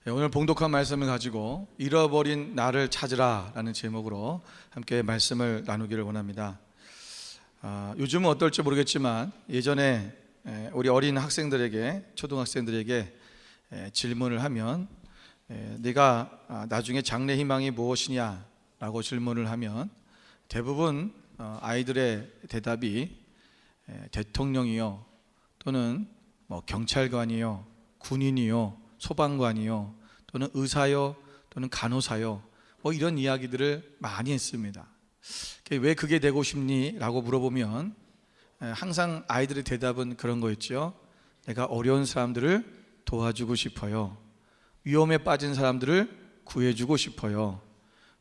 오늘 봉독한 말씀을 가지고 잃어버린 나를 찾으라 라는 제목으로 함께 말씀을 나누기를 원합니다. 요즘은 어떨지 모르겠지만 예전에 우리 어린 학생들에게, 초등학생들에게 질문을 하면 네가 나중에 장래 희망이 무엇이냐 라고 질문을 하면 대부분 아이들의 대답이 대통령이요, 또는 경찰관이요, 군인이요, 소방관이요, 또는 의사요, 또는 간호사요, 이런 이야기들을 많이 했습니다. 왜 그게 되고 싶니? 라고 물어보면 항상 아이들의 대답은 그런 거였죠. 내가 어려운 사람들을 도와주고 싶어요. 위험에 빠진 사람들을 구해주고 싶어요.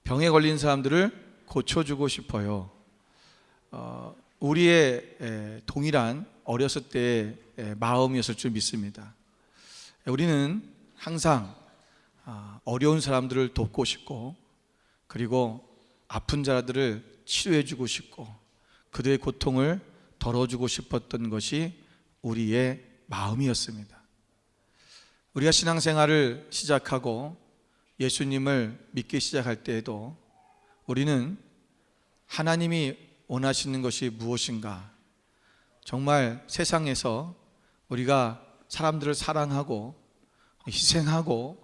병에 걸린 사람들을 고쳐주고 싶어요. 우리의 동일한 어렸을 때의 마음이었을 줄 믿습니다. 우리는 항상 어려운 사람들을 돕고 싶고, 그리고 아픈 자들을 치료해주고 싶고, 그들의 고통을 덜어주고 싶었던 것이 우리의 마음이었습니다. 우리가 신앙생활을 시작하고 예수님을 믿기 시작할 때에도 우리는 하나님이 원하시는 것이 무엇인가, 정말 세상에서 우리가 사람들을 사랑하고 희생하고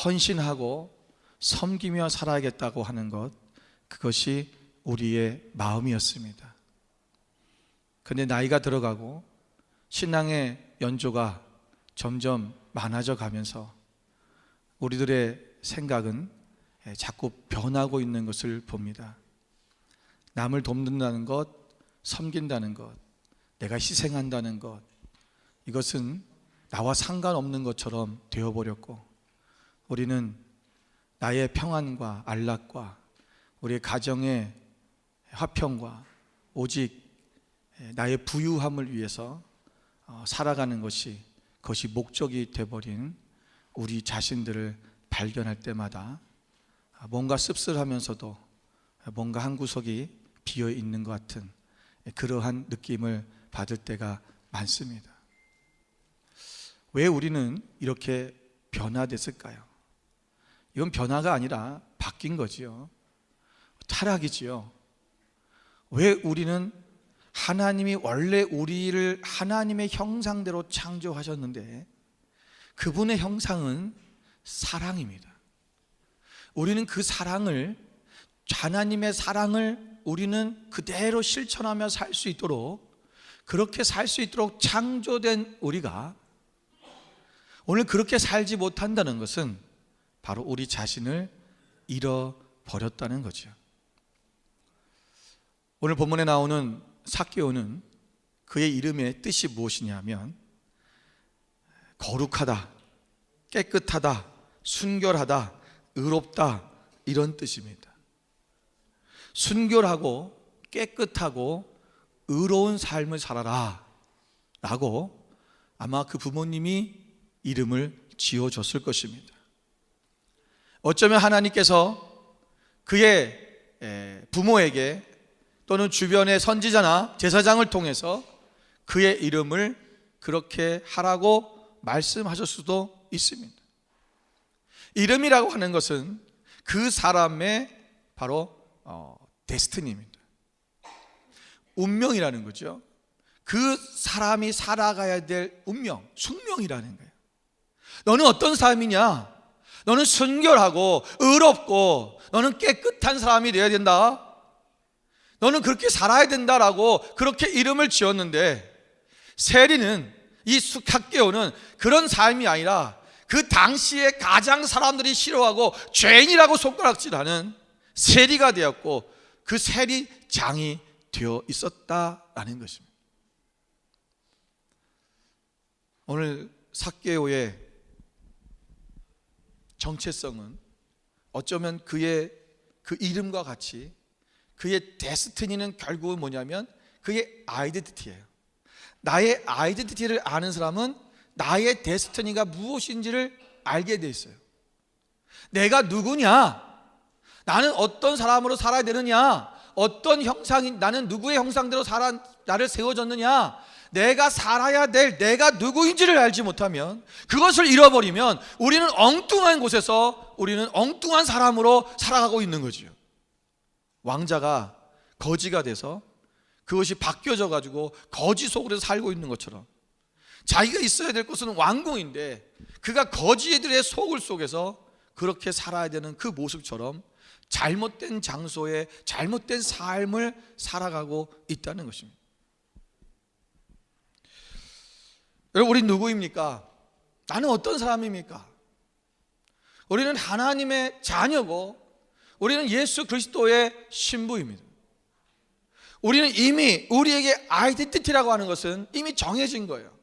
헌신하고 섬기며 살아야겠다고 하는 것, 그것이 우리의 마음이었습니다. 그런데 나이가 들어가고 신앙의 연조가 점점 많아져 가면서 우리들의 생각은 자꾸 변하고 있는 것을 봅니다. 남을 돕는다는 것, 섬긴다는 것, 내가 희생한다는 것, 이것은 나와 상관없는 것처럼 되어버렸고, 우리는 나의 평안과 안락과 우리의 가정의 화평과 오직 나의 부유함을 위해서 살아가는 것이, 그것이 목적이 되어버린 우리 자신들을 발견할 때마다 뭔가 씁쓸하면서도 뭔가 한 구석이 비어 있는 것 같은 그러한 느낌을 받을 때가 많습니다. 왜 우리는 이렇게 변화됐을까요? 이건 변화가 아니라 바뀐 거지요. 타락이지요. 왜 우리는 하나님이 원래 우리를 하나님의 형상대로 창조하셨는데 그분의 형상은 사랑입니다. 우리는 그 사랑을, 하나님의 사랑을 우리는 그대로 실천하며 살 수 있도록, 그렇게 살 수 있도록 창조된 우리가 오늘 그렇게 살지 못한다는 것은 바로 우리 자신을 잃어버렸다는 거죠. 오늘 본문에 나오는 삭개오는 그의 이름의 뜻이 무엇이냐면 거룩하다, 깨끗하다, 순결하다, 의롭다, 이런 뜻입니다. 순결하고 깨끗하고 의로운 삶을 살아라 라고 아마 그 부모님이 이름을 지어줬을 것입니다. 어쩌면 하나님께서 그의 부모에게 또는 주변의 선지자나 제사장을 통해서 그의 이름을 그렇게 하라고 말씀하실 수도 있습니다. 이름이라고 하는 것은 그 사람의 바로 데스티니입니다. 운명이라는 거죠. 그 사람이 살아가야 될 운명, 숙명이라는 거예요. 너는 어떤 사람이냐? 너는 순결하고 의롭고 너는 깨끗한 사람이 되어야 된다. 너는 그렇게 살아야 된다라고 그렇게 이름을 지었는데, 세리는, 이 삭개오는 그런 삶이 아니라 그 당시에 가장 사람들이 싫어하고 죄인이라고 손가락질하는 세리가 되었고, 그 세리장이 되어 있었다라는 것입니다. 오늘 삭개오의 정체성은 어쩌면 그의 그 이름과 같이 그의 데스티니는 결국은 뭐냐면 그의 아이덴티티예요. 나의 아이덴티티를 아는 사람은 나의 데스티니가 무엇인지를 알게 돼 있어요. 내가 누구냐? 나는 어떤 사람으로 살아야 되느냐? 어떤 형상이, 나는 누구의 형상대로 나를 세워졌느냐? 내가 살아야 될 내가 누구인지를 알지 못하면, 그것을 잃어버리면 우리는 엉뚱한 곳에서 우리는 엉뚱한 사람으로 살아가고 있는 거지요. 왕자가 거지가 돼서 그것이 바뀌어져 가지고 거지 속으로 살고 있는 것처럼, 자기가 있어야 될 곳은 왕궁인데 그가 거지들의 속을 속에서 그렇게 살아야 되는 그 모습처럼 잘못된 장소에 잘못된 삶을 살아가고 있다는 것입니다. 여러분, 우리 누구입니까? 나는 어떤 사람입니까? 우리는 하나님의 자녀고 우리는 예수 그리스도의 신부입니다. 우리는 이미 우리에게 아이덴티티라고 하는 것은 이미 정해진 거예요.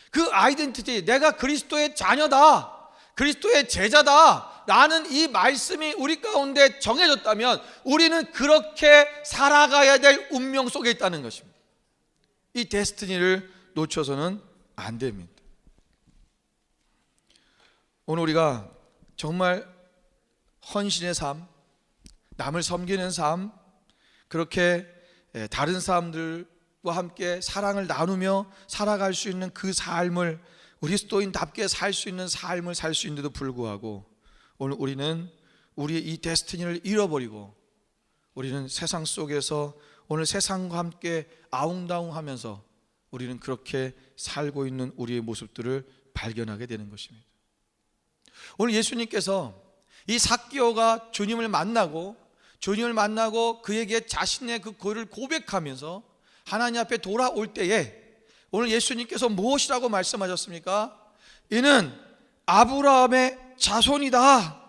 그 아이덴티티, 내가 그리스도의 자녀다, 그리스도의 제자다 라는 이 말씀이 우리 가운데 정해졌다면 우리는 그렇게 살아가야 될 운명 속에 있다는 것입니다. 이 데스티니를 놓쳐서는 안 됩니다. 오늘 우리가 정말 헌신의 삶, 남을 섬기는 삶, 그렇게 다른 사람들과 함께 사랑을 나누며 살아갈 수 있는 그 삶을, 그리스도인답게 살 수 있는 삶을 살 수 있는데도 불구하고 오늘 우리는 우리의 이 데스티니를 잃어버리고 우리는 세상 속에서 오늘 세상과 함께 아웅다웅하면서 우리는 그렇게 살고 있는 우리의 모습들을 발견하게 되는 것입니다. 오늘 예수님께서 이 삭개오가 주님을 만나고 그에게 자신의 그 고를 고백하면서 하나님 앞에 돌아올 때에 오늘 예수님께서 무엇이라고 말씀하셨습니까? 이는 아브라함의 자손이다.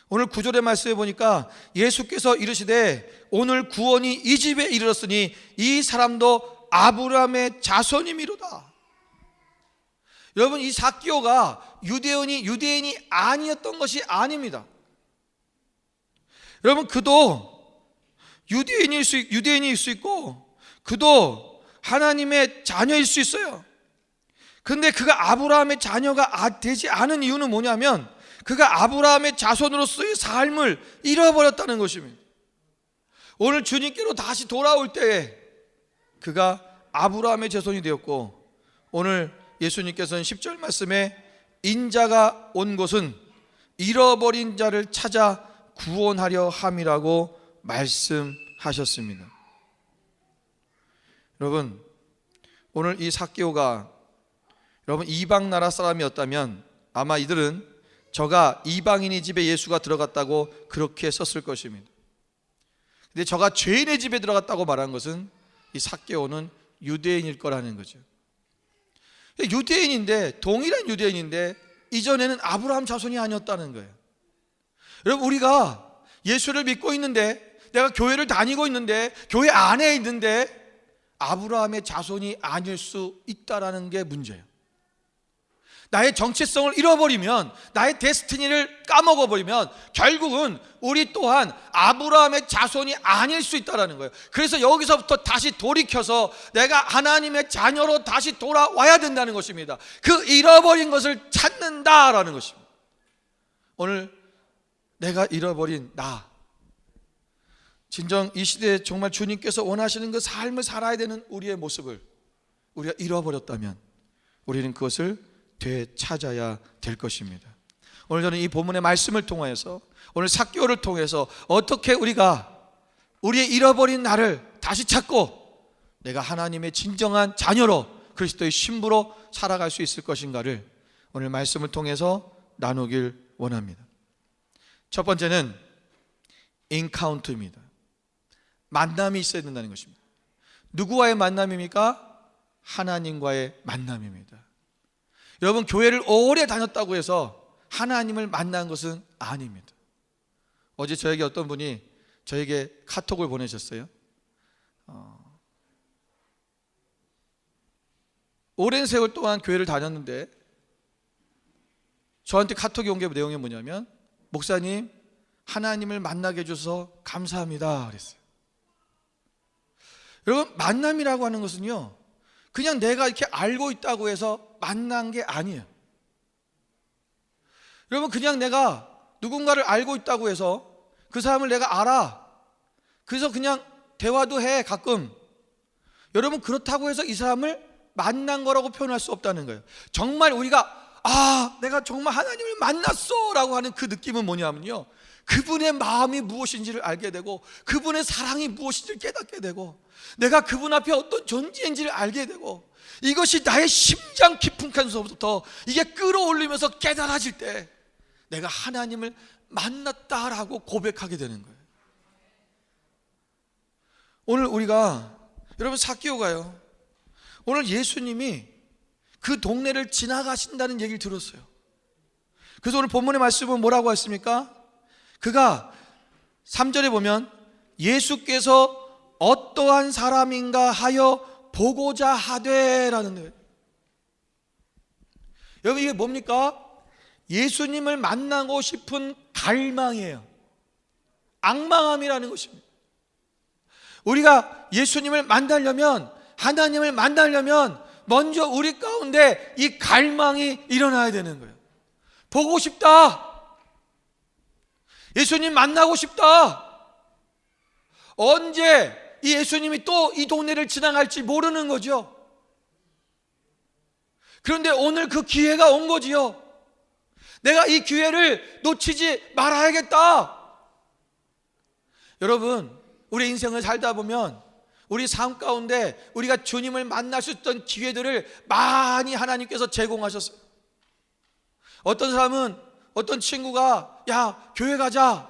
오늘 9절의 말씀에 보니까 예수께서 이르시되 오늘 구원이 이 집에 이르렀으니 이 사람도 아브라함의 자손이미로다. 여러분, 이 삭개오가 유대인이 아니었던 것이 아닙니다. 여러분, 그도 유대인일 수 있고 그도 하나님의 자녀일 수 있어요. 그런데 그가 아브라함의 자녀가 되지 않은 이유는 뭐냐면 그가 아브라함의 자손으로서의 삶을 잃어버렸다는 것입니다. 오늘 주님께로 다시 돌아올 때에 그가 아브라함의 자손이 되었고, 오늘 예수님께서는 10절 말씀에 인자가 온 곳은 잃어버린 자를 찾아 구원하려 함이라고 말씀하셨습니다. 여러분, 오늘 이 삭개오가 여러분 이방 나라 사람이었다면 아마 이들은 저가 이방인의 집에 예수가 들어갔다고 그렇게 썼을 것입니다. 근데 저가 죄인의 집에 들어갔다고 말한 것은 이 삭개오는 유대인일 거라는 거죠. 유대인인데, 동일한 유대인인데 이전에는 아브라함 자손이 아니었다는 거예요. 여러분, 우리가 예수를 믿고 있는데, 내가 교회를 다니고 있는데, 교회 안에 있는데 아브라함의 자손이 아닐 수 있다라는 게 문제예요. 나의 정체성을 잃어버리면, 나의 데스티니를 까먹어버리면 결국은 우리 또한 아브라함의 자손이 아닐 수 있다는 거예요. 그래서 여기서부터 다시 돌이켜서 내가 하나님의 자녀로 다시 돌아와야 된다는 것입니다. 그 잃어버린 것을 찾는다라는 것입니다. 오늘 내가 잃어버린 나, 진정 이 시대에 정말 주님께서 원하시는 그 삶을 살아야 되는 우리의 모습을 우리가 잃어버렸다면 우리는 그것을 되찾아야 될 것입니다. 오늘 저는 이 본문의 말씀을 통해서, 오늘 삭개오를 통해서 어떻게 우리가 우리의 잃어버린 나를 다시 찾고 내가 하나님의 진정한 자녀로 그리스도의 신부로 살아갈 수 있을 것인가를 오늘 말씀을 통해서 나누길 원합니다. 첫 번째는 인카운트입니다. 만남이 있어야 된다는 것입니다. 누구와의 만남입니까? 하나님과의 만남입니다. 여러분, 교회를 오래 다녔다고 해서 하나님을 만난 것은 아닙니다. 어제 저에게 어떤 분이 저에게 카톡을 보내셨어요. 오랜 세월 동안 교회를 다녔는데 저한테 카톡이 온 게 내용이 뭐냐면, 목사님, 하나님을 만나게 해줘서 감사합니다 그랬어요. 여러분, 만남이라고 하는 것은요, 그냥 내가 이렇게 알고 있다고 해서 만난 게 아니에요. 여러분, 그냥 내가 누군가를 알고 있다고 해서 그 사람을 내가 알아, 그래서 그냥 대화도 해 가끔. 여러분, 그렇다고 해서 이 사람을 만난 거라고 표현할 수 없다는 거예요. 정말 우리가 내가 정말 하나님을 만났어 라고 하는 그 느낌은 뭐냐면요, 그분의 마음이 무엇인지를 알게 되고 그분의 사랑이 무엇인지를 깨닫게 되고 내가 그분 앞에 어떤 존재인지를 알게 되고 이것이 나의 심장 깊은 칸에서부터 이게 끌어올리면서 깨달아질 때 내가 하나님을 만났다라고 고백하게 되는 거예요. 오늘 우리가, 여러분, 삭개오가요, 오늘 예수님이 그 동네를 지나가신다는 얘기를 들었어요. 그래서 오늘 본문의 말씀은 뭐라고 했습니까? 그가 3절에 보면 예수께서 어떠한 사람인가 하여 보고자 하되라는 거예요. 여러분, 이게 뭡니까? 예수님을 만나고 싶은 갈망이에요. 앙망함이라는 것입니다. 우리가 예수님을 만나려면, 하나님을 만나려면 먼저 우리 가운데 이 갈망이 일어나야 되는 거예요. 보고 싶다. 예수님 만나고 싶다. 언제 이 예수님이 또 이 동네를 지나갈지 모르는 거죠. 그런데 오늘 그 기회가 온 거지요. 내가 이 기회를 놓치지 말아야겠다. 여러분, 우리 인생을 살다 보면 우리 삶 가운데 우리가 주님을 만날 수 있던 기회들을 많이 하나님께서 제공하셨어요. 어떤 사람은, 어떤 친구가 야, 교회 가자,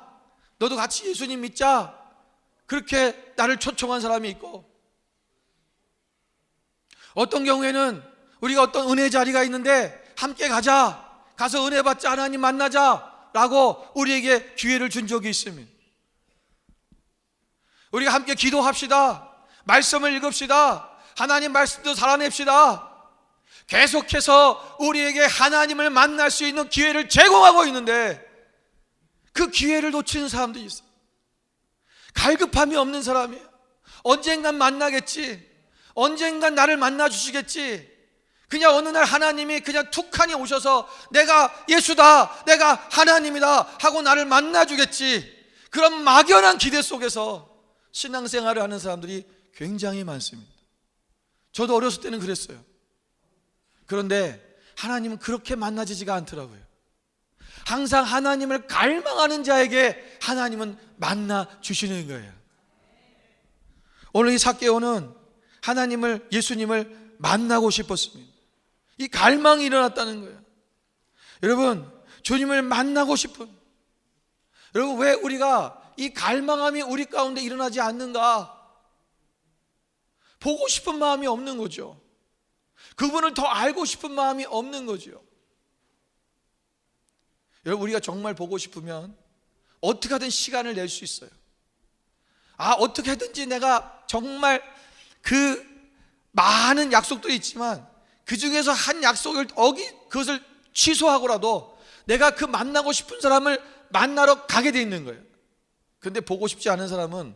너도 같이 예수님 믿자, 그렇게 나를 초청한 사람이 있고, 어떤 경우에는 우리가 어떤 은혜 자리가 있는데 함께 가자, 가서 은혜 받자, 하나님 만나자 라고 우리에게 기회를 준 적이 있습니다. 우리가 함께 기도합시다, 말씀을 읽읍시다, 하나님 말씀도 살아냅시다, 계속해서 우리에게 하나님을 만날 수 있는 기회를 제공하고 있는데 그 기회를 놓치는 사람도 있어요. 갈급함이 없는 사람이에요. 언젠간 만나겠지, 언젠간 나를 만나 주시겠지. 그냥 어느 날 하나님이 그냥 툭하니 오셔서 내가 예수다, 내가 하나님이다 하고 나를 만나 주겠지, 그런 막연한 기대 속에서 신앙생활을 하는 사람들이 굉장히 많습니다. 저도 어렸을 때는 그랬어요. 그런데 하나님은 그렇게 만나지지가 않더라고요. 항상 하나님을 갈망하는 자에게 하나님은 만나 주시는 거예요. 오늘 이 삭개오는 하나님을, 예수님을 만나고 싶었습니다. 이 갈망이 일어났다는 거예요. 여러분, 주님을 만나고 싶은, 여러분, 왜 우리가 이 갈망함이 우리 가운데 일어나지 않는가? 보고 싶은 마음이 없는 거죠. 그분을 더 알고 싶은 마음이 없는 거죠. 여러분, 우리가 정말 보고 싶으면 어떻게 하든 시간을 낼 수 있어요. 어떻게 하든지 내가 정말 그 많은 약속도 있지만 그 중에서 한 약속을 그것을 취소하고라도 내가 그 만나고 싶은 사람을 만나러 가게 돼 있는 거예요. 근데 보고 싶지 않은 사람은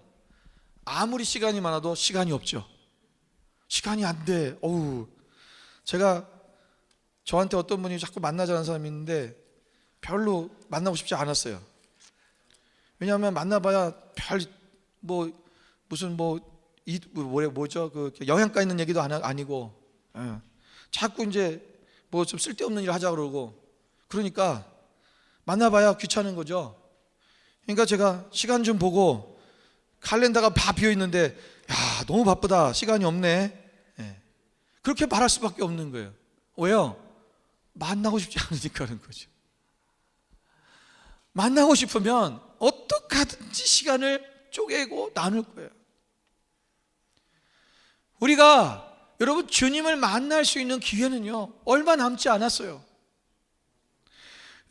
아무리 시간이 많아도 시간이 없죠. 시간이 안 돼. 제가, 저한테 어떤 분이 자꾸 만나자는 사람이 있는데 별로 만나고 싶지 않았어요. 왜냐하면 만나봐야 그 영양가 있는 얘기도 아니고, 자꾸 이제 뭐 좀 쓸데없는 일 하자 그러고, 그러니까 만나봐야 귀찮은 거죠. 그러니까 제가 시간 좀 보고 칼렌더가 다 비어 있는데, 야, 너무 바쁘다, 시간이 없네, 그렇게 말할 수밖에 없는 거예요. 왜요? 만나고 싶지 않으니까는 거죠. 만나고 싶으면 어떻게 하든지 시간을 쪼개고 나눌 거예요. 우리가, 여러분, 주님을 만날 수 있는 기회는요 얼마 남지 않았어요.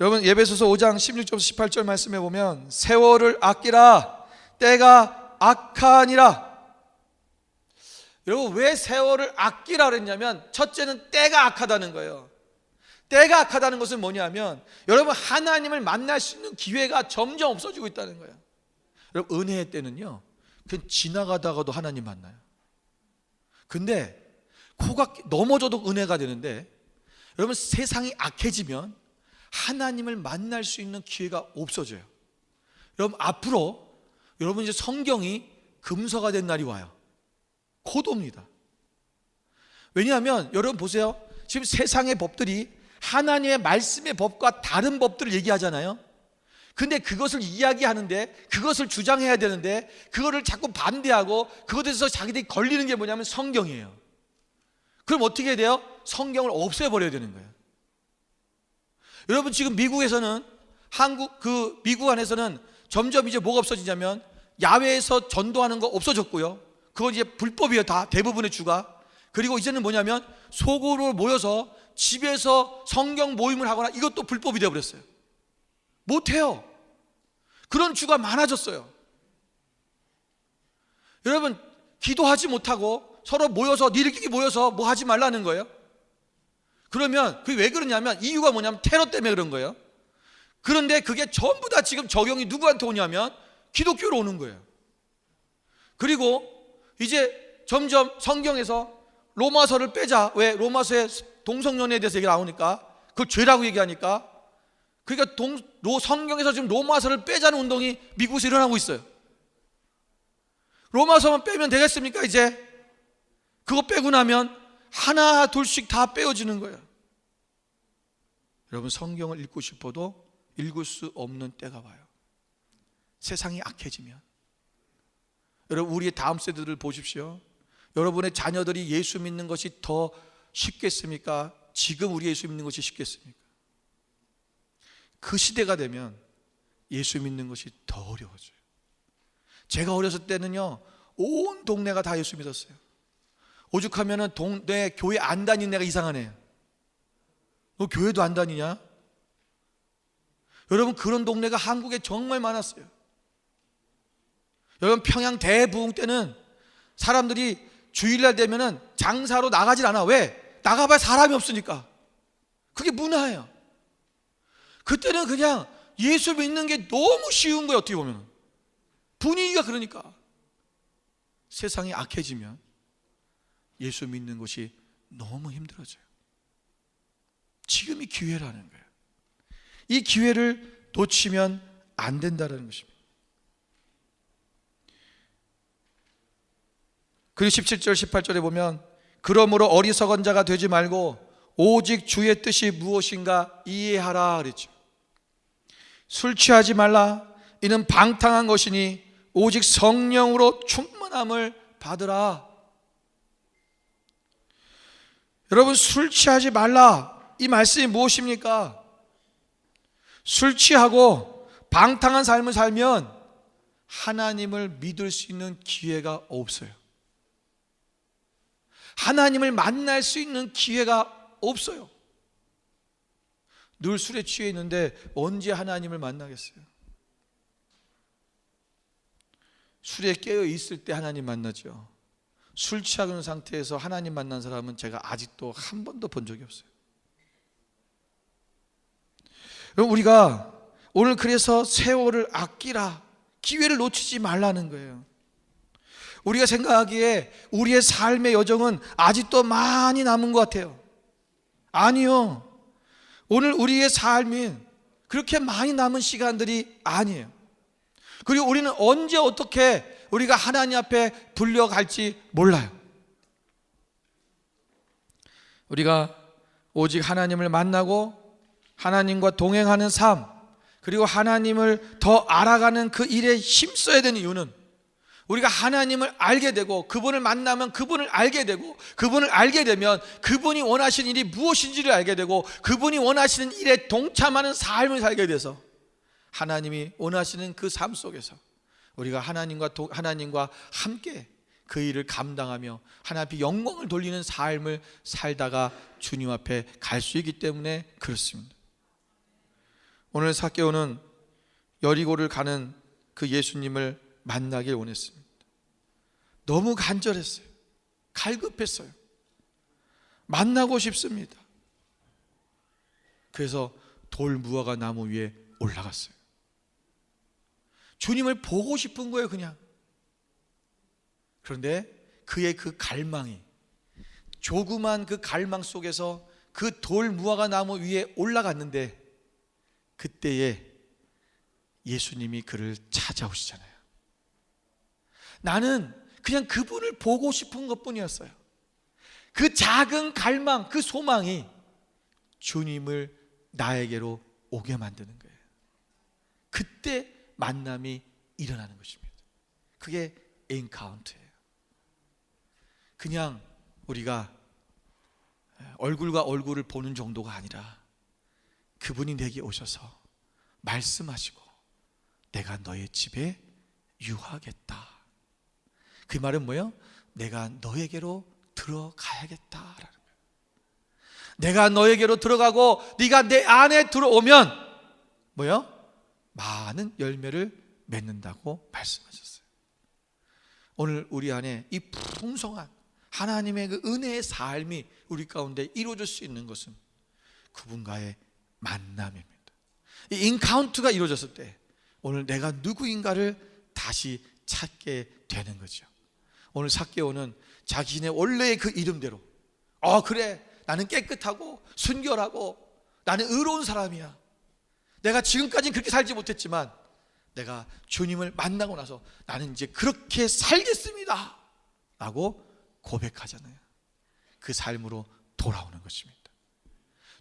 여러분, 에베소서 5장 16절 18절 말씀해 보면 세월을 아끼라, 때가 악하니라. 여러분, 왜 세월을 아끼라 그랬냐면, 첫째는 때가 악하다는 거예요. 때가 악하다는 것은 뭐냐면, 여러분, 하나님을 만날 수 있는 기회가 점점 없어지고 있다는 거예요. 여러분, 은혜의 때는요 그냥 지나가다가도 하나님 만나요. 근데 코가 넘어져도 은혜가 되는데, 여러분, 세상이 악해지면 하나님을 만날 수 있는 기회가 없어져요. 여러분, 앞으로 여러분 이제 성경이 금서가 된 날이 와요. 곧 옵니다. 왜냐하면 여러분 보세요. 지금 세상의 법들이 하나님의 말씀의 법과 다른 법들을 얘기하잖아요. 근데 그것을 이야기하는데, 그것을 주장해야 되는데, 그거를 자꾸 반대하고 그것에 대해서 자기들이 걸리는 게 뭐냐면 성경이에요. 그럼 어떻게 해야 돼요? 성경을 없애버려야 되는 거예요. 여러분 지금 미국에서는, 미국 안에서는 점점 이제 뭐가 없어지냐면 야외에서 전도하는 거 없어졌고요. 그건 이제 불법이에요. 다 대부분의 주가. 그리고 이제는 뭐냐면 소그룹으로 모여서 집에서 성경 모임을 하거나, 이것도 불법이 되어버렸어요. 못해요. 그런 주가 많아졌어요. 여러분 기도하지 못하고 서로 모여서, 니들끼리 모여서 뭐 하지 말라는 거예요. 그러면 그게 왜 그러냐면, 이유가 뭐냐면 테러 때문에 그런 거예요. 그런데 그게 전부 다 지금 적용이 누구한테 오냐면 기독교로 오는 거예요. 그리고 이제 점점 성경에서 로마서를 빼자. 왜? 로마서에 동성연애에 대해서 얘기 나오니까, 그걸 죄라고 얘기하니까. 그러니까 성경에서 지금 로마서를 빼자는 운동이 미국에서 일어나고 있어요. 로마서만 빼면 되겠습니까? 이제 그거 빼고 나면 하나 둘씩 다 빼어지는 거예요. 여러분 성경을 읽고 싶어도 읽을 수 없는 때가 와요. 세상이 악해지면. 여러분 우리의 다음 세대들을 보십시오. 여러분의 자녀들이 예수 믿는 것이 더 쉽겠습니까? 지금 우리 예수 믿는 것이 쉽겠습니까? 그 시대가 되면 예수 믿는 것이 더 어려워져요. 제가 어렸을 때는요, 온 동네가 다 예수 믿었어요. 오죽하면은 동네 교회 안 다니는 애가 이상하네. 너 교회도 안 다니냐? 여러분 그런 동네가 한국에 정말 많았어요. 여러분 평양 대부흥 때는 사람들이 주일날 되면은 장사로 나가질 않아. 왜? 나가봐야 사람이 없으니까. 그게 문화예요. 그때는 그냥 예수 믿는 게 너무 쉬운 거예요. 어떻게 보면 분위기가 그러니까. 세상이 악해지면 예수 믿는 것이 너무 힘들어져요. 지금이 기회라는 거예요. 이 기회를 놓치면 안 된다는 것입니다. 그리고 17절 18절에 보면, 그러므로 어리석은 자가 되지 말고 오직 주의 뜻이 무엇인가 이해하라 그랬죠. 술 취하지 말라. 이는 방탕한 것이니 오직 성령으로 충만함을 받으라. 여러분 술 취하지 말라, 이 말씀이 무엇입니까? 술 취하고 방탕한 삶을 살면 하나님을 믿을 수 있는 기회가 없어요. 하나님을 만날 수 있는 기회가 없어요. 늘 술에 취해 있는데 언제 하나님을 만나겠어요? 술에 깨어 있을 때 하나님 만나죠. 술 취하고 있는 상태에서 하나님 만난 사람은 제가 아직도 한 번도 본 적이 없어요. 우리가 오늘 그래서 세월을 아끼라, 기회를 놓치지 말라는 거예요. 우리가 생각하기에 우리의 삶의 여정은 아직도 많이 남은 것 같아요. 아니요. 오늘 우리의 삶이 그렇게 많이 남은 시간들이 아니에요. 그리고 우리는 언제 어떻게 우리가 하나님 앞에 불려갈지 몰라요. 우리가 오직 하나님을 만나고 하나님과 동행하는 삶, 그리고 하나님을 더 알아가는 그 일에 힘써야 되는 이유는, 우리가 하나님을 알게 되고 그분을 만나면 그분을 알게 되고, 그분을 알게 되면 그분이 원하시는 일이 무엇인지를 알게 되고, 그분이 원하시는 일에 동참하는 삶을 살게 돼서 하나님이 원하시는 그 삶 속에서 우리가 하나님과 함께 그 일을 감당하며 하나님 앞에 영광을 돌리는 삶을 살다가 주님 앞에 갈 수 있기 때문에 그렇습니다. 오늘 삭개오는 여리고를 가는 그 예수님을 만나길 원했습니다. 너무 간절했어요. 갈급했어요. 만나고 싶습니다. 그래서 돌 무화과 나무 위에 올라갔어요. 주님을 보고 싶은 거예요, 그냥. 그런데 그의 그 갈망이, 조그만 그 갈망 속에서 그 돌 무화과 나무 위에 올라갔는데, 그때에 예수님이 그를 찾아오시잖아요. 나는 그냥 그분을 보고 싶은 것뿐이었어요. 그 작은 갈망, 그 소망이 주님을 나에게로 오게 만드는 거예요. 그때 만남이 일어나는 것입니다. 그게 엔카운트예요. 그냥 우리가 얼굴과 얼굴을 보는 정도가 아니라 그분이 내게 오셔서 말씀하시고 내가 너의 집에 유하겠다. 그 말은 뭐예요? 내가 너에게로 들어가야겠다라는 거예요. 내가 너에게로 들어가고 네가 내 안에 들어오면 뭐예요? 많은 열매를 맺는다고 말씀하셨어요. 오늘 우리 안에 이 풍성한 하나님의 그 은혜의 삶이 우리 가운데 이루어질 수 있는 것은 그분과의 만남입니다. 이 인카운트가 이루어졌을 때 오늘 내가 누구인가를 다시 찾게 되는 거죠. 오늘 삭개오는 자신의 원래의 그 이름대로 그래, 나는 깨끗하고 순결하고 나는 의로운 사람이야. 내가 지금까지는 그렇게 살지 못했지만 내가 주님을 만나고 나서 나는 이제 그렇게 살겠습니다 라고 고백하잖아요. 그 삶으로 돌아오는 것입니다.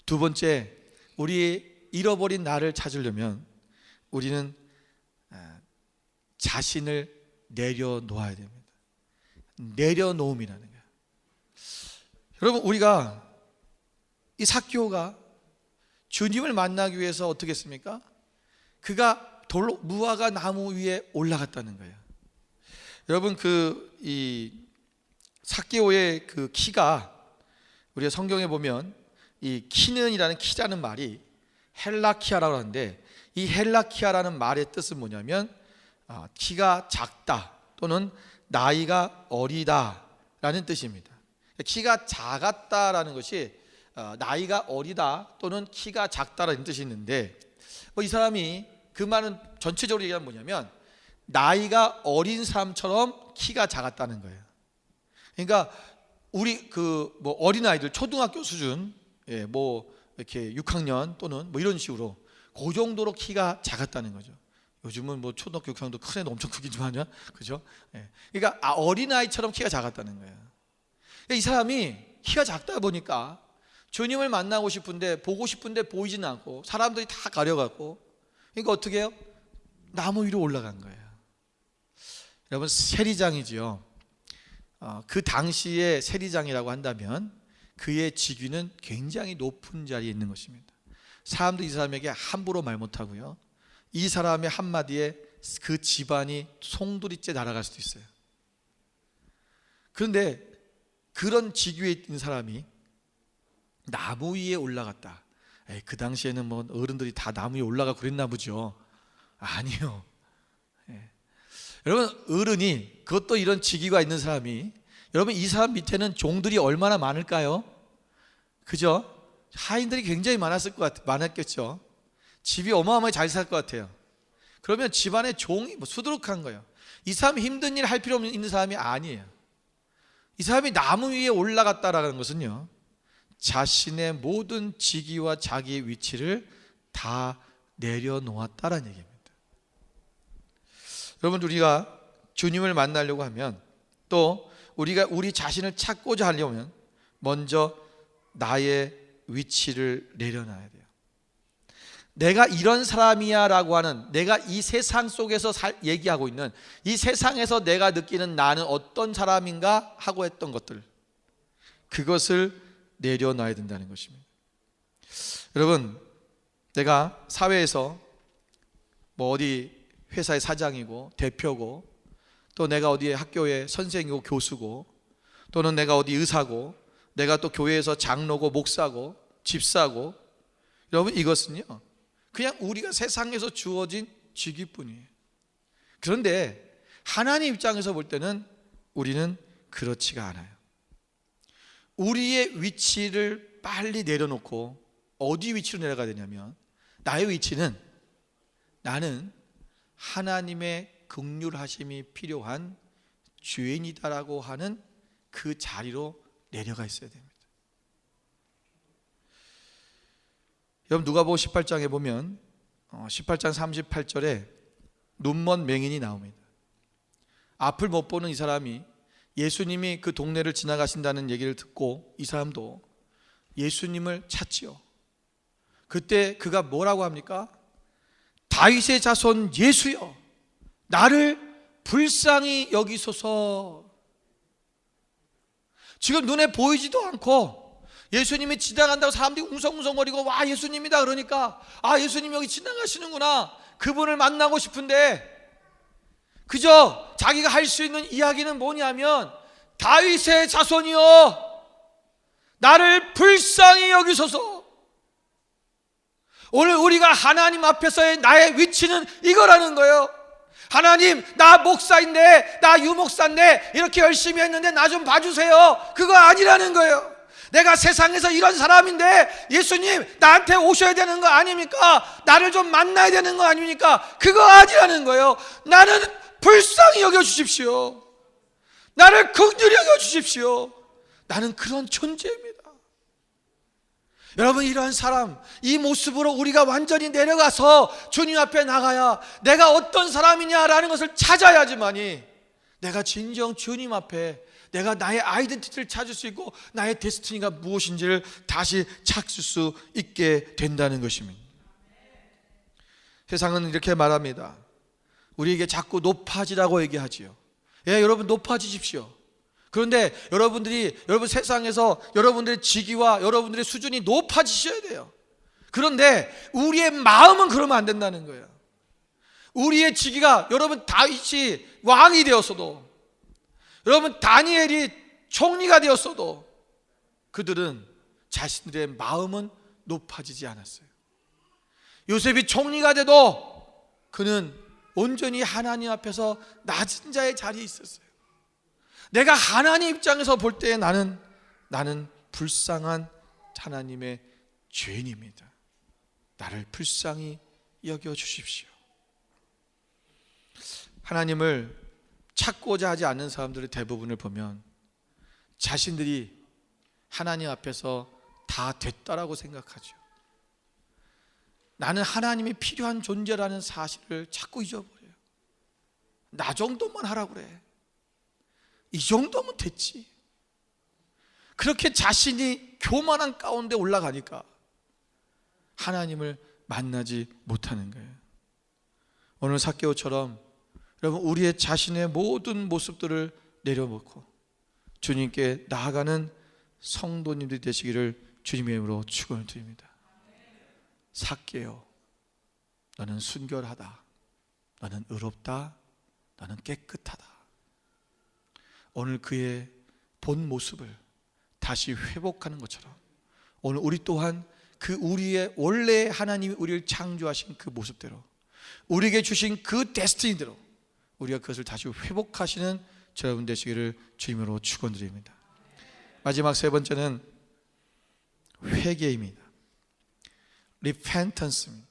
두 번째, 우리 잃어버린 나를 찾으려면 우리는 자신을 내려놓아야 됩니다. 내려놓음이라는 거예요. 여러분, 우리가 이 삭개오가 주님을 만나기 위해서 어떻게 했습니까? 그가 돌로 무화과 나무 위에 올라갔다는 거예요. 여러분, 이 삭개오의 그 키가 우리가 성경에 보면 이 키는이라는 키라는 말이 헬라키아라고 하는데 이 헬라키아라는 말의 뜻은 뭐냐면 키가 작다 또는 나이가 어리다라는 뜻입니다. 키가 작았다라는 것이 나이가 어리다 또는 키가 작다라는 뜻이 있는데 이 사람이 그 말은 전체적으로 얘기하면 뭐냐면 나이가 어린 사람처럼 키가 작았다는 거예요. 그러니까 우리 어린 아이들 초등학교 수준 이렇게 6학년 또는 이런 식으로 그 정도로 키가 작았다는 거죠. 요즘은 초등학교 6학년도 큰 애도 엄청 크기지만요, 그죠? 그러니까 어린 아이처럼 키가 작았다는 거예요. 그러니까 이 사람이 키가 작다 보니까 주님을 만나고 싶은데 보고 싶은데 보이지는 않고 사람들이 다 가려갖고 그러니까 어떻게 해요? 나무 위로 올라간 거예요. 여러분, 세리장이지요. 그 당시에 세리장이라고 한다면 그의 직위는 굉장히 높은 자리에 있는 것입니다. 사람들이 이 사람에게 함부로 말 못하고요, 이 사람의 한마디에 그 집안이 송두리째 날아갈 수도 있어요. 그런데 그런 직위에 있는 사람이 나무 위에 올라갔다. 그 당시에는 어른들이 다 나무 위에 올라가 그랬나 보죠. 아니요. 여러분, 어른이, 그것도 이런 직위가 있는 사람이, 여러분, 이 사람 밑에는 종들이 얼마나 많을까요? 그죠? 하인들이 굉장히 많았겠죠. 집이 어마어마하게 잘 살 것 같아요. 그러면 집안의 종이 수두룩한 거예요. 이 사람이 힘든 일 할 필요 없는 사람이 아니에요. 이 사람이 나무 위에 올라갔다라는 것은요, 자신의 모든 직위와 자기의 위치를 다 내려놓았다라는 얘기입니다. 여러분, 우리가 주님을 만나려고 하면 또 우리가 우리 자신을 찾고자 하려면 먼저 나의 위치를 내려놔야 돼요. 내가 이런 사람이야 라고 하는, 내가 이 세상 속에서 얘기하고 있는, 이 세상에서 내가 느끼는 나는 어떤 사람인가 하고 했던 것들, 그것을 내려놔야 된다는 것입니다. 여러분, 내가 사회에서 어디 회사의 사장이고 대표고, 또 내가 어디 학교의 선생이고 교수고, 또는 내가 어디 의사고, 내가 또 교회에서 장로고 목사고 집사고, 여러분, 이것은요 그냥 우리가 세상에서 주어진 직위뿐이에요. 그런데 하나님 입장에서 볼 때는 우리는 그렇지가 않아요. 우리의 위치를 빨리 내려놓고 어디 위치로 내려가야 되냐면, 나의 위치는 나는 하나님의 긍휼하심이 필요한 죄인이다라고 하는 그 자리로 내려가 있어야 됩니다. 여러분, 누가복음 18장에 보면 18장 38절에 눈먼 맹인이 나옵니다. 앞을 못 보는 이 사람이 예수님이 그 동네를 지나가신다는 얘기를 듣고 이 사람도 예수님을 찾지요. 그때 그가 뭐라고 합니까? 다윗의 자손 예수여, 나를 불쌍히 여기소서. 지금 눈에 보이지도 않고 예수님이 지나간다고 사람들이 웅성웅성거리고 와 예수님이다 그러니까 아 예수님 여기 지나가시는구나, 그분을 만나고 싶은데 그저 자기가 할 수 있는 이야기는 뭐냐면 다윗의 자손이여 나를 불쌍히 여기소서. 오늘 우리가 하나님 앞에서의 나의 위치는 이거라는 거예요. 하나님, 나 목사인데, 나 유목사인데 이렇게 열심히 했는데 나 좀 봐주세요. 그거 아니라는 거예요. 내가 세상에서 이런 사람인데 예수님 나한테 오셔야 되는 거 아닙니까? 나를 좀 만나야 되는 거 아닙니까? 그거 아니라는 거예요. 나는 불쌍히 여겨주십시오. 나를 긍휼히 여겨주십시오. 나는 그런 존재입니다. 여러분, 이러한 사람, 이 모습으로 우리가 완전히 내려가서 주님 앞에 나가야 내가 어떤 사람이냐라는 것을 찾아야지만이 내가 진정 주님 앞에 내가 나의 아이덴티티를 찾을 수 있고 나의 데스티니가 무엇인지를 다시 찾을 수 있게 된다는 것입니다. 세상은 이렇게 말합니다. 우리에게 자꾸 높아지라고 얘기하지요. 예, 여러분 높아지십시오. 그런데 여러분 세상에서 여러분들의 직위와 여러분들의 수준이 높아지셔야 돼요. 그런데 우리의 마음은 그러면 안 된다는 거예요. 우리의 직위가 여러분 다윗이 왕이 되었어도, 여러분 다니엘이 총리가 되었어도 그들은 자신들의 마음은 높아지지 않았어요. 요셉이 총리가 돼도 그는 온전히 하나님 앞에서 낮은 자의 자리에 있었어요. 내가 하나님 입장에서 볼 때 나는 불쌍한 하나님의 죄인입니다. 나를 불쌍히 여겨주십시오. 하나님을 찾고자 하지 않는 사람들의 대부분을 보면 자신들이 하나님 앞에서 다 됐다라고 생각하죠. 나는 하나님이 필요한 존재라는 사실을 자꾸 잊어버려요. 나 정도만 하라고 그래. 이 정도면 됐지. 그렇게 자신이 교만한 가운데 올라가니까 하나님을 만나지 못하는 거예요. 오늘 삭개오처럼 여러분 우리의 자신의 모든 모습들을 내려놓고 주님께 나아가는 성도님들이 되시기를 주님의 이름으로 축원을 드립니다. 삭개오, 너는 순결하다, 너는 의롭다, 너는 깨끗하다. 오늘 그의 본 모습을 다시 회복하는 것처럼 오늘 우리 또한 그 우리의 원래 하나님이 우리를 창조하신 그 모습대로 우리에게 주신 그 데스티니대로 우리가 그것을 다시 회복하시는 여러분 되시기를 주님으로 축원드립니다. 마지막 세 번째는 회개입니다. Repentance입니다.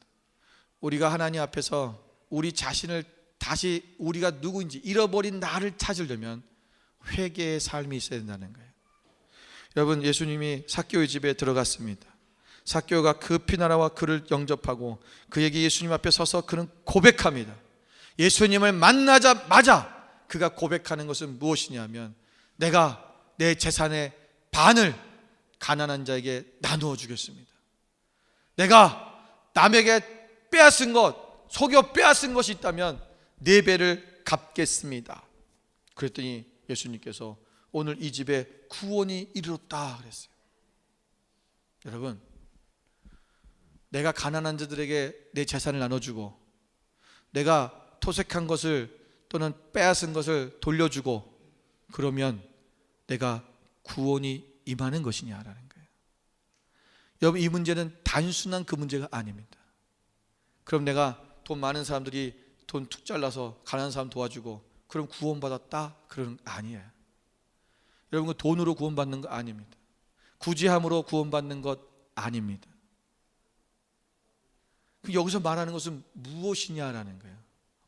우리가 하나님 앞에서 우리 자신을 다시 우리가 누구인지 잃어버린 나를 찾으려면 회개의 삶이 있어야 된다는 거예요. 여러분, 예수님이 삭개오의 집에 들어갔습니다. 삭개오가 급히 나라와 그를 영접하고 그에게 예수님 앞에 서서 그는 고백합니다. 예수님을 만나자마자 그가 고백하는 것은 무엇이냐면 내가 내 재산의 반을 가난한 자에게 나누어 주겠습니다. 내가 남에게 빼앗은 것, 속여 빼앗은 것이 있다면 4배를 갚겠습니다. 그랬더니 예수님께서 오늘 이 집에 구원이 이르렀다 그랬어요. 여러분, 내가 가난한 자들에게 내 재산을 나눠주고 내가 토색한 것을 또는 빼앗은 것을 돌려주고 그러면 내가 구원이 임하는 것이냐라는 거예요. 여러분, 이 문제는 단순한 그 문제가 아닙니다. 그럼 내가 돈 많은 사람들이 돈 툭 잘라서 가난한 사람 도와주고 그럼 구원받았다? 그러는 거 아니에요. 여러분, 그 돈으로 구원받는 거 아닙니다. 구제함으로 구원받는 것 아닙니다. 여기서 말하는 것은 무엇이냐라는 거예요.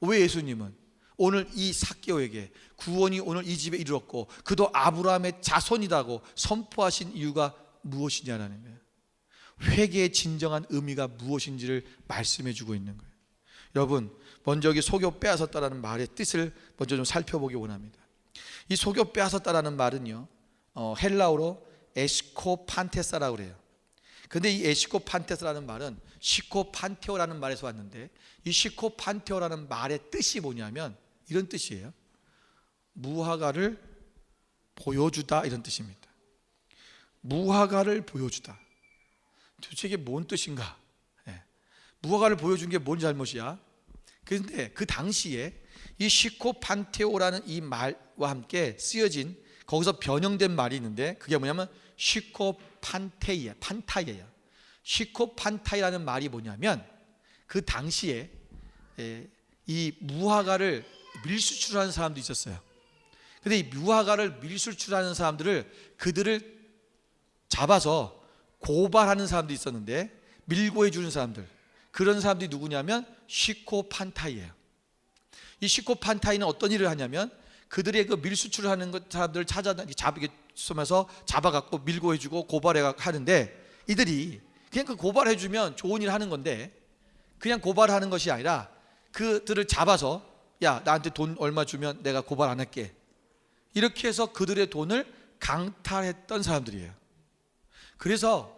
왜 예수님은 오늘 이 삭개오에게 구원이 오늘 이 집에 이르렀고 그도 아브라함의 자손이라고 선포하신 이유가 무엇이냐라는 거예요. 회개의 진정한 의미가 무엇인지를 말씀해 주고 있는 거예요. 여러분, 먼저 여기 속여 빼앗았다라는 말의 뜻을 먼저 좀 살펴보기 원합니다. 이 속여 빼앗았다라는 말은요, 헬라어로 에시코판테사라고 그래요. 근데 이 에시코판테스라는 말은 시코판테오라는 말에서 왔는데, 이 시코판테오라는 말의 뜻이 뭐냐면 이런 뜻이에요. 무화과를 보여주다, 이런 뜻입니다. 무화과를 보여주다. 도대체 이게 뭔 뜻인가? 무화과를 보여준 게 뭔 잘못이야? 그런데 그 당시에 이 시코판테오라는 이 말과 함께 쓰여진, 거기서 변형된 말이 있는데, 그게 뭐냐면 시코판타이예요. 시코판타이라는 말이 뭐냐면, 그 당시에 이 무화과를 밀수출하는 사람도 있었어요. 근데 이 무화과를 밀수출하는 사람들을, 그들을 잡아서 고발하는 사람도 있었는데, 밀고 해주는 사람들, 그런 사람들이 누구냐면 시코판타이예요. 이 시코판타이는 어떤 일을 하냐면, 그들의 그 밀수출을 하는 사람들을 잡아서 잡아갖고 밀고 해주고 고발해 하는데, 이들이 그냥 그 고발해주면 좋은 일 하는 건데, 그냥 고발하는 것이 아니라 그들을 잡아서, 야, 나한테 돈 얼마 주면 내가 고발 안 할게, 이렇게 해서 그들의 돈을 강탈했던 사람들이에요. 그래서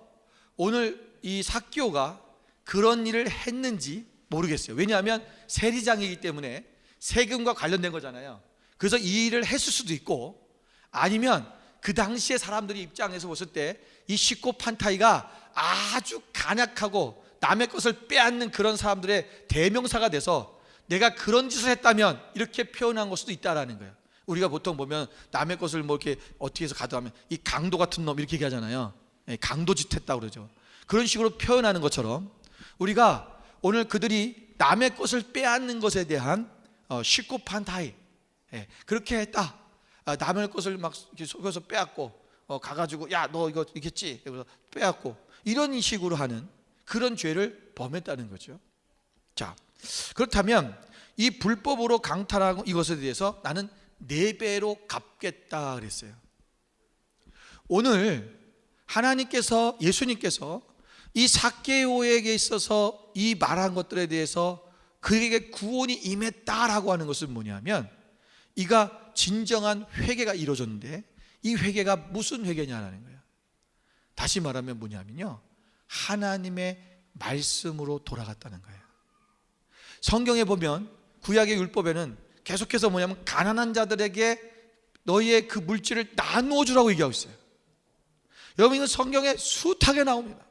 오늘 이 삭개오가 그런 일을 했는지 모르겠어요. 왜냐하면 세리장이기 때문에 세금과 관련된 거잖아요. 그래서 이 일을 했을 수도 있고, 아니면 그 당시에 사람들이 입장에서 봤을 때 이 시코판타이가 아주 간약하고 남의 것을 빼앗는 그런 사람들의 대명사가 돼서 내가 그런 짓을 했다면 이렇게 표현한 걸 수도 있다라는 거예요. 우리가 보통 보면 남의 것을 뭐 이렇게 어떻게 해서 가져가면 이 강도 같은 놈 이렇게 얘기하잖아요. 강도짓 했다고 그러죠. 그런 식으로 표현하는 것처럼 우리가 오늘 그들이 남의 것을 빼앗는 것에 대한 시코판타이, 그렇게 했다. 남의 것을 막 속여서 빼앗고 가가지고, 야, 너 이거 있겠지? 그래서 빼앗고, 이런 식으로 하는 그런 죄를 범했다는 거죠. 자, 그렇다면 이 불법으로 강탈하고 이것에 대해서 나는 4배로 갚겠다 그랬어요. 오늘 하나님께서, 예수님께서 이 삭개오에게 있어서 이 말한 것들에 대해서 그에게 구원이 임했다라고 하는 것은 뭐냐면, 이가 진정한 회개가 이루어졌는데, 이 회개가 무슨 회개냐라는 거예요. 다시 말하면 뭐냐면요, 하나님의 말씀으로 돌아갔다는 거예요. 성경에 보면 구약의 율법에는 계속해서 뭐냐면 가난한 자들에게 너희의 그 물질을 나누어 주라고 얘기하고 있어요. 여러분, 이건 성경에 숱하게 나옵니다.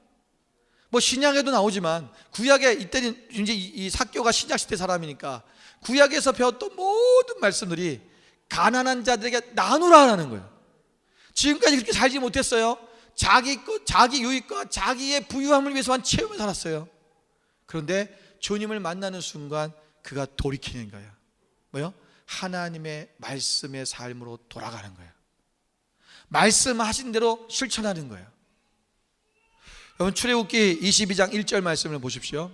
뭐 신약에도 나오지만, 구약에 이때는 이제 이 삭개오가 신약 시대 사람이니까 구약에서 배웠던 모든 말씀들이 가난한 자들에게 나누라라는 거예요. 지금까지 그렇게 살지 못했어요. 자기 것, 자기 유익과 자기의 부유함을 위해서만 채우며 살았어요. 그런데 주님을 만나는 순간 그가 돌이키는 거예요. 뭐요? 하나님의 말씀의 삶으로 돌아가는 거예요. 말씀하신 대로 실천하는 거예요. 여러분, 출애굽기 22장 1절 말씀을 보십시오.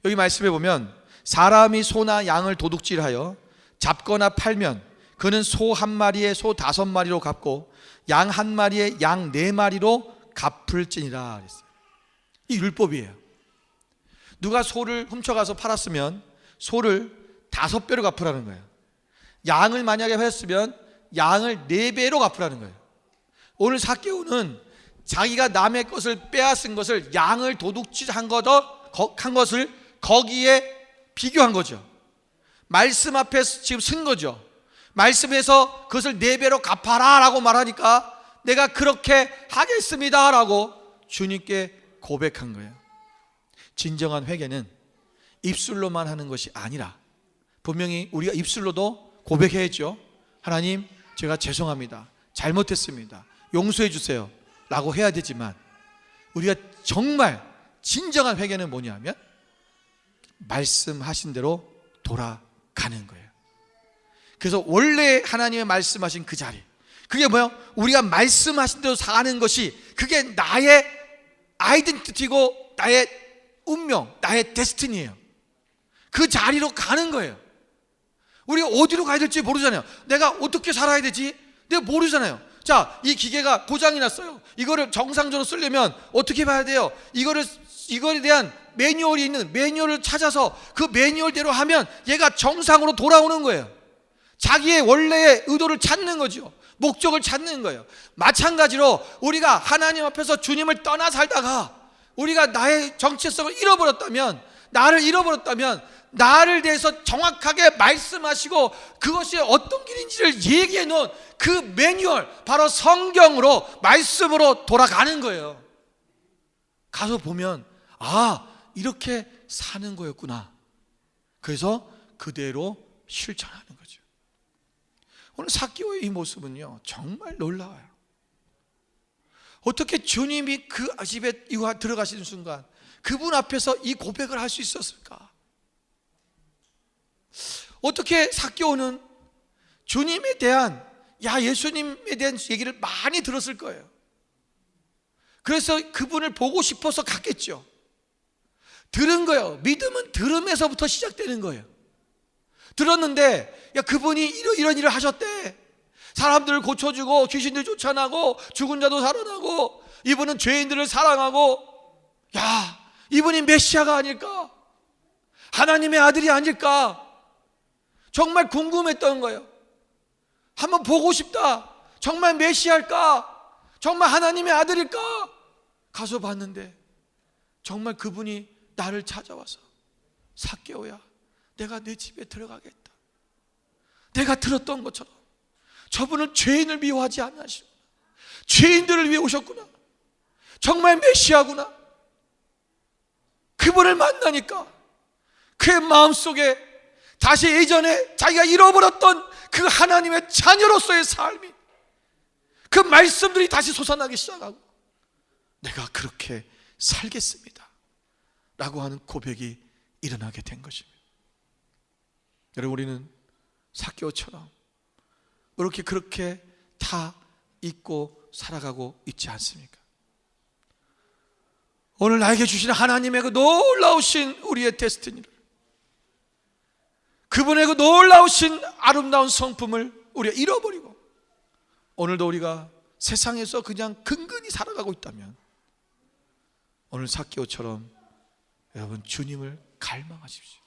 여기 말씀에 보면, 사람이 소나 양을 도둑질하여 잡거나 팔면 그는 소 한 마리에 소 5마리로 갚고 양 한 마리에 양 4마리로 갚을지니라 그랬어요. 이 율법이에요. 누가 소를 훔쳐가서 팔았으면 소를 5배로 갚으라는 거예요. 양을 만약에 했으면 양을 4배로 갚으라는 거예요. 오늘 삭개오는 자기가 남의 것을 빼앗은 것을, 양을 도둑질한 것을 거기에 비교한 거죠. 말씀 앞에 지금 쓴 거죠. 말씀에서 그것을 4배로 갚아라 라고 말하니까 내가 그렇게 하겠습니다 라고 주님께 고백한 거예요. 진정한 회개는 입술로만 하는 것이 아니라, 분명히 우리가 입술로도 고백해야죠. 하나님, 제가 죄송합니다, 잘못했습니다, 용서해 주세요 라고 해야 되지만, 우리가 정말 진정한 회개는 뭐냐면 말씀하신 대로 돌아가는 거예요. 그래서 원래 하나님의 말씀하신 그 자리, 그게 뭐예요? 우리가 말씀하신 대로 사는 것이, 그게 나의 아이덴티티고 나의 운명, 나의 데스티니예요. 그 자리로 가는 거예요. 우리가 어디로 가야 될지 모르잖아요. 내가 어떻게 살아야 되지? 내가 모르잖아요. 자, 이 기계가 고장이 났어요. 이거를 정상적으로 쓰려면 어떻게 봐야 돼요? 이거에 대한 매뉴얼이 있는 매뉴얼을 찾아서 그 매뉴얼대로 하면 얘가 정상으로 돌아오는 거예요. 자기의 원래의 의도를 찾는 거죠. 목적을 찾는 거예요. 마찬가지로 우리가 하나님 앞에서 주님을 떠나 살다가 우리가 나의 정체성을 잃어버렸다면, 나를 잃어버렸다면, 나를 대해서 정확하게 말씀하시고 그것이 어떤 길인지를 얘기해 놓은 그 매뉴얼, 바로 성경으로, 말씀으로 돌아가는 거예요. 가서 보면 이렇게 사는 거였구나. 그래서 그대로 실천하는 거죠. 오늘 삭개오의 이 모습은요, 정말 놀라워요. 어떻게 주님이 그 집에 들어가시는 순간 그분 앞에서 이 고백을 할 수 있었을까? 어떻게 삭개오는 주님에 대한, 예수님에 대한 얘기를 많이 들었을 거예요. 그래서 그분을 보고 싶어서 갔겠죠. 들은 거예요. 믿음은 들음에서부터 시작되는 거예요. 들었는데 그분이 이런 일을 하셨대. 사람들을 고쳐주고 귀신들 쫓아나고 죽은 자도 살아나고 이분은 죄인들을 사랑하고, 이분이 메시아가 아닐까? 하나님의 아들이 아닐까? 정말 궁금했던 거예요. 한번 보고 싶다. 정말 메시아일까? 정말 하나님의 아들일까? 가서 봤는데 정말 그분이 나를 찾아와서, 삭개오야, 내가 내 집에 들어가겠다. 내가 들었던 것처럼 저분은 죄인을 미워하지 않으시고 죄인들을 위해 오셨구나. 정말 메시아구나. 그분을 만나니까 그의 마음속에 다시 예전에 자기가 잃어버렸던 그 하나님의 자녀로서의 삶이, 그 말씀들이 다시 솟아나기 시작하고, 내가 그렇게 살겠습니다 라고 하는 고백이 일어나게 된 것입니다. 여러분, 우리는 삭개오처럼 그렇게 다 잊고 살아가고 있지 않습니까? 오늘 나에게 주신 하나님의 그 놀라우신 우리의 데스티니를, 그분의 그 놀라우신 아름다운 성품을 우리가 잃어버리고 오늘도 우리가 세상에서 그냥 근근히 살아가고 있다면, 오늘 삭개오처럼 여러분 주님을 갈망하십시오.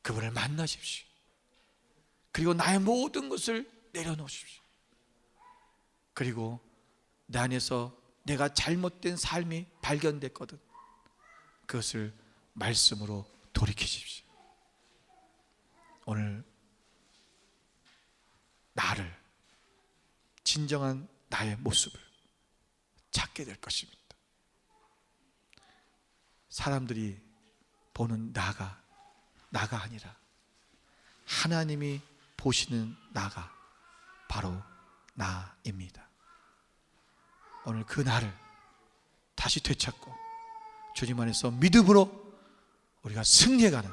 그분을 만나십시오. 그리고 나의 모든 것을 내려놓으십시오. 그리고 내 안에서 내가 잘못된 삶이 발견됐거든, 그것을 말씀으로 돌이키십시오. 오늘 나를, 진정한 나의 모습을 찾게 될 것입니다. 사람들이 보는 나가 아니라 하나님이 보시는 나가 바로 나입니다. 오늘 그 나를 다시 되찾고 주님 안에서 믿음으로 우리가 승리해가는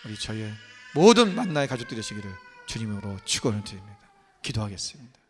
우리 저의 모든 만나의 가족들이 되시기를 주님으로 축원을 드립니다. 기도하겠습니다.